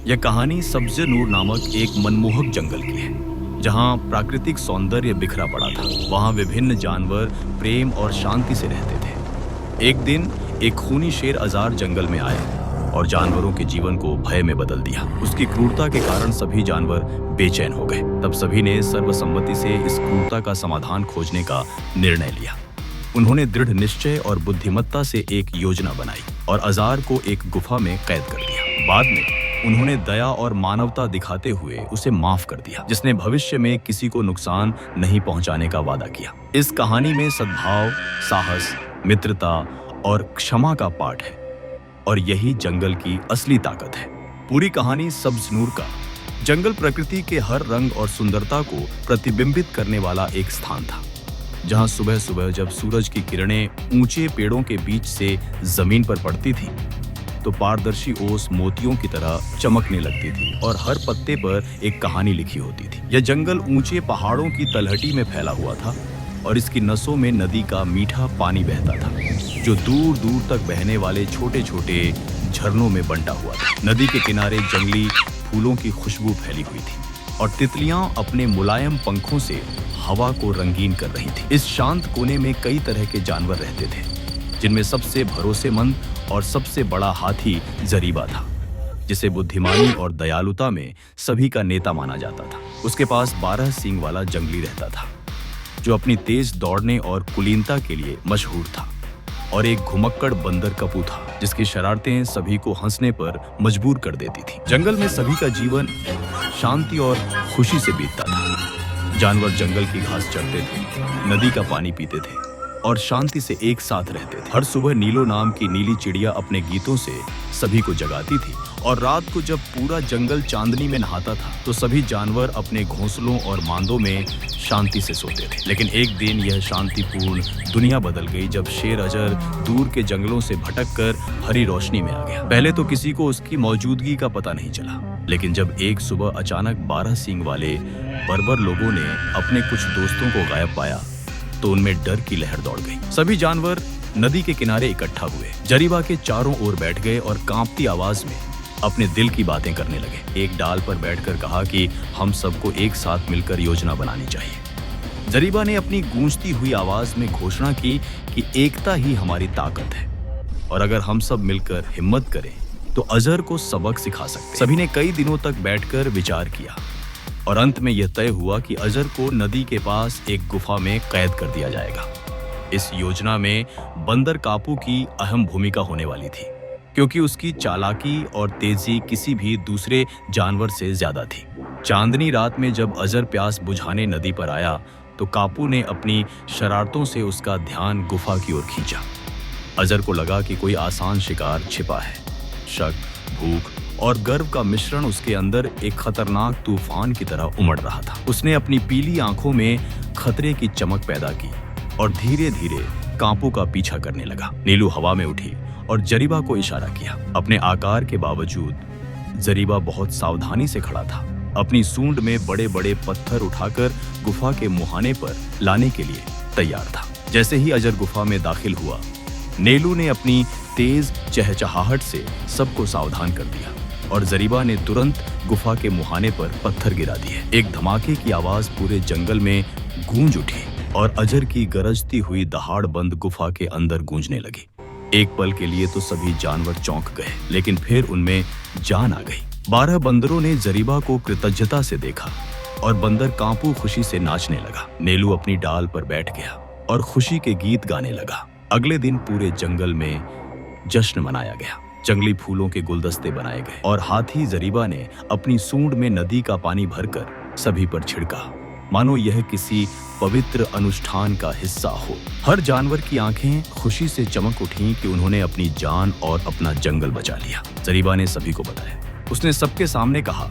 यह कहानी सब्ज नूर नामक एक मनमोहक जंगल की है, जहाँ प्राकृतिक सौंदर्य बिखरा पड़ा था। वहाँ विभिन्न जानवर प्रेम और शांति से रहते थे। एक दिन एक खूनी शेर अजार जंगल में आया और जानवरों के जीवन को भय में बदल दिया। उसकी क्रूरता के कारण सभी जानवर बेचैन हो गए। तब सभी ने सर्वसम्मति से इस क्रूरता का समाधान खोजने का निर्णय लिया। उन्होंने दृढ़ निश्चय और बुद्धिमत्ता से एक योजना बनाई और अजार को एक गुफा में कैद कर दिया। बाद में उन्होंने दया और मानवता दिखाते हुए उसे माफ कर दिया, जिसने भविष्य में किसी को नुकसान नहीं पहुंचाने का वादा किया। इस कहानी में सद्भाव, साहस, मित्रता और क्षमा का पाठ है, और यही जंगल की असली ताकत है। पूरी कहानी सब्ज नूर का जंगल प्रकृति के हर रंग और सुंदरता को प्रतिबिंबित करने वाला एक स्थान था, जहां सुबह सुबह जब सूरज की किरणें ऊंचे पेड़ों के बीच से जमीन पर पड़ती थी तो पारदर्शी ओस मोतियों की तरह चमकने लगती थी और हर पत्ते पर एक कहानी लिखी होती थी। यह जंगल ऊंचे पहाड़ों की तलहटी में फैला हुआ था और इसकी नसों में नदी का मीठा पानी बहता था, जो दूर दूर तक बहने वाले छोटे छोटे झरनों में बंटा हुआ था। नदी के किनारे जंगली फूलों की खुशबू फैली हुई थी और तितलियां अपने मुलायम पंखों से हवा को रंगीन कर रही थी। इस शांत कोने में कई तरह के जानवर रहते थे, जिनमें सबसे भरोसेमंद और सबसे बड़ा हाथी जरीबा था, जिसे बुद्धिमानी और दयालुता में सभी का नेता माना जाता था। उसके पास 12 सींग वाला जंगली रहता था, जो अपनी तेज दौड़ने और कुलीनता के लिए मशहूर था, और एक घुमक्कड़ बंदर कपू था, जिसकी शरारतें सभी को हंसने पर मजबूर कर देती थी। जंगल में सभी का जीवन शांति और खुशी से बीतता था। जानवर जंगल की घास चरते थे, नदी का पानी पीते थे और शांति से एक साथ रहते थे। हर सुबह नीलो नाम की नीली चिड़िया अपने गीतों से सभी को जगाती थी, और रात को जब पूरा जंगल चांदनी में नहाता था तो सभी जानवर अपने घोंसलों और मांदों में शांति से सोते थे। लेकिन एक दिन यह शांतिपूर्ण दुनिया बदल गई जब शेर अजर दूर के जंगलों से भटक कर हरी रोशनी में आ गया। पहले तो किसी को उसकी मौजूदगी का पता नहीं चला, लेकिन जब एक सुबह अचानक 12 सींग वाले बर्बर लोगों ने अपने कुछ दोस्तों को गायब पाया तो उनमें डर की लहर दौड़ गई। सभी जानवर नदी के किनारे इकट्ठा हुए, जरीबा के चारों ओर बैठ गए और कांपती आवाज में अपने दिल की बातें करने लगे। एक डाल पर बैठकर कहा कि हम सबको एक साथ मिलकर योजना बनानी चाहिए। जरीबा ने अपनी गूंजती हुई आवाज में घोषणा की कि एकता ही हमारी ताकत है, और अगर हम सब मिलकर हिम्मत करें तो अजर को सबक सिखा सकते। सभी ने कई दिनों तक बैठकर विचार किया और अंत में यह तय हुआ कि अजर को नदी के पास एक गुफा में कैद कर दिया जाएगा। इस योजना में बंदर कापू की अहम भूमिका होने वाली थी, क्योंकि उसकी चालाकी और तेजी किसी भी दूसरे जानवर से ज्यादा थी। चांदनी रात में जब अजर प्यास बुझाने नदी पर आया तो कापू ने अपनी शरारतों से उसका ध्यान गुफा की ओर खींचा। अजर को लगा कि कोई आसान शिकार छिपा है। शक, भूख और गर्व का मिश्रण उसके अंदर एक खतरनाक तूफान की तरह उमड़ रहा था। उसने अपनी पीली आंखों में खतरे की चमक पैदा की और धीरे धीरे कापू का पीछा करने लगा। नीलू हवा में उठी और जरीबा को इशारा किया। अपने आकार के बावजूद जरीबा बहुत सावधानी से खड़ा था, अपनी सूंड में बड़े बड़े पत्थर उठाकर गुफा के मुहाने पर लाने के लिए तैयार था। जैसे ही अजर गुफा में दाखिल हुआ, नीलू ने अपनी तेज चहचहाहट से सबको सावधान कर दिया और जरीबा ने तुरंत गुफा के मुहाने पर पत्थर गिरा दिए। एक धमाके की आवाज पूरे जंगल में गूंज उठी और अजर की गरजती हुई दहाड़ बंद गुफा के अंदर गूंजने लगी। एक पल के लिए तो सभी जानवर चौंक गए, लेकिन फिर उनमें जान आ गई। 12 बंदरों ने जरीबा को कृतज्ञता से देखा और बंदर कांपू खुशी से नाचने लगा। नीलू अपनी डाल पर बैठ गया और खुशी के गीत गाने लगा। अगले दिन पूरे जंगल में जश्न मनाया गया। जंगली फूलों के गुलदस्ते बनाए गए और हाथी जरीबा ने अपनी सूंड में नदी का पानी भरकर सभी पर छिड़का, मानो यह किसी पवित्र अनुष्ठान का हिस्सा हो। हर जानवर की आंखें खुशी से चमक उठीं कि उन्होंने अपनी जान और अपना जंगल बचा लिया। जरीबा ने सभी को बताया। उसने सबके सामने कहा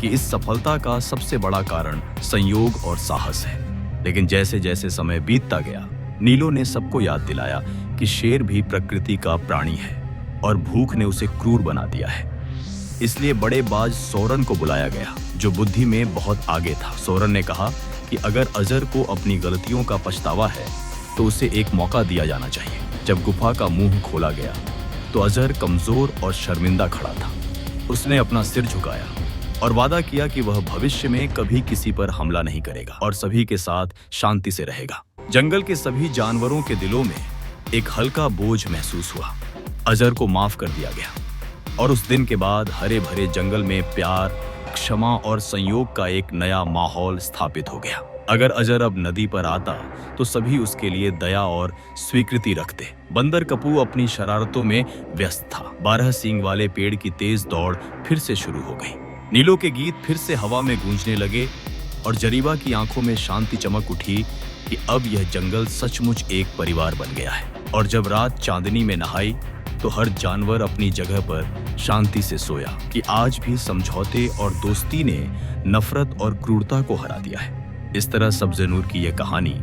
कि इस सफलता का सबसे बड़ा कारण संयोग और साहस है। लेकिन जैसे जैसे समय बीतता गया, नीलो ने सबको याद दिलाया कि शेर भी प्रकृति का प्राणी है और भूख ने उसे क्रूर बना दिया है। इसलिए बड़े बाज सोरन को बुलाया गया, जो बुद्धि में बहुत आगे था। सोरन ने कहा कि अगर अजर को अपनी गलतियों का पछतावा है तो उसे एक मौका दिया जाना चाहिए। जब गुफा का मुंह खोला गया तो अजर कमजोर और शर्मिंदा खड़ा था। उसने अपना सिर झुकाया और वादा किया कि वह भविष्य में कभी किसी पर हमला नहीं करेगा और सभी के साथ शांति से रहेगा। जंगल के सभी जानवरों के दिलों में एक हल्का बोझ महसूस हुआ। अजर को माफ कर दिया गया और उस दिन के बाद हरे भरे जंगल में प्यार, क्षमा और संयोग का एक नया माहौल स्थापित हो गया। अगर अजर अब नदी पर आता तो सभी उसके लिए दया और स्वीकृति रखते। बंदर कप्पू अपनी शरारतों में व्यस्त था। 12 सींग वाले पेड़ की तेज दौड़ फिर से शुरू हो गई। नीलों के गीत फिर से हवा में गूंजने लगे और जरीबा की आंखों में शांति चमक उठी कि अब यह जंगल सचमुच एक परिवार बन गया है। और जब रात चांदनी में नहाई तो हर जानवर अपनी जगह पर शांति से सोया कि आज भी समझौते और दोस्ती ने नफरत और क्रूरता को हरा दिया है। इस तरह सब्ज़े नूर की यह कहानी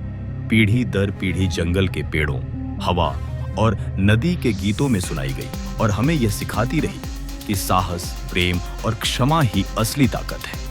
पीढ़ी दर पीढ़ी जंगल के पेड़ों, हवा और नदी के गीतों में सुनाई गई और हमें यह सिखाती रही कि साहस, प्रेम और क्षमा ही असली ताकत है।